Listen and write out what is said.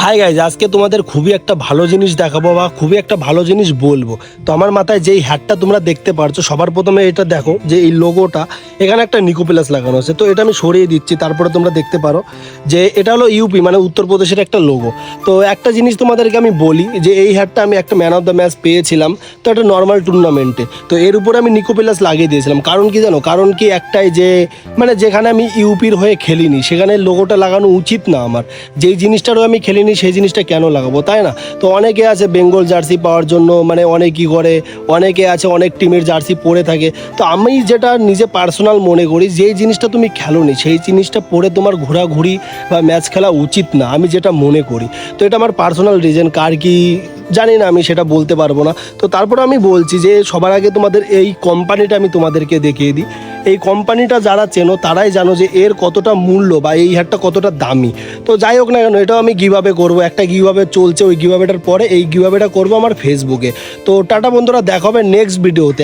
Hi guys, আজকে তোমাদের খুবই একটা ভালো জিনিস দেখাবো বা খুবই একটা ভালো জিনিস বলবো। তো আমার মাথায় যেই হ্যাটটা তোমরা দেখতে পারছো, সবার প্রথমে এটা দেখো যে এই লোগোটা এখানে একটা নিকো প্লাস লাগানো আছে। তো এটা আমি সরিয়ে দিচ্ছি, তারপরে তোমরা দেখতে পারো যে এটা হলো ইউপি মানে উত্তরপ্রদেশের একটা লোগো। তো একটা জিনিস তোমাদেরকে আমি বলি যে এই হ্যাটটা আমি একটা ম্যান অফ দ্য ম্যাচ পেয়েছিলাম, তো একটা নর্মাল টুর্নামেন্টে। তো এর উপরে আমি নিকো প্লাস লাগিয়ে দিয়েছিলাম। কারণ কি জানো, কারণ কি একটাই যে মানে যেখানে আমি ইউপির হয়ে খেলিনি সেখানে লোগোটা লাগানো উচিত না আমার। যেই জিনিসটারও আমি খেলিনি সেই জিনিসটা কেন লাগাবো, তাই না? তো অনেকে আছে বেঙ্গল জার্সি পাওয়ার জন্য মানে অনেকই করে, অনেকে আছে অনেক টিমের জার্সি পরে থাকে। তো আমি যেটা নিজে পার্সোনাল মনে করি, যেই জিনিসটা তুমি খেলোনি সেই জিনিসটা পরে তোমার ঘোরাঘুরি বা ম্যাচ খেলা উচিত না, আমি যেটা মনে করি। তো এটা আমার পার্সোনাল রিজন, কার কি জানি না, আমি সেটা বলতে পারবো না। তো তারপর আমি বলছি যে সবার আগে তোমাদের এই কোম্পানিটা আমি তোমাদেরকে দেখিয়ে দিই। এই কোম্পানিটা যারা চেনো তারাই জানো যে এর কতটা মূল্য বা এই হ্যাটটা কতটা দামি। তো যাই হোক না কেন, এটাও আমি গিভআওয়ে করবো। একটা গিভআওয়ে চলছে, ওই গিভআওয়েটার পরে এই গিভআওয়েটা করবো আমার ফেসবুকে। তো টাটা বন্ধুরা, দেখা হবে নেক্সট ভিডিওতে।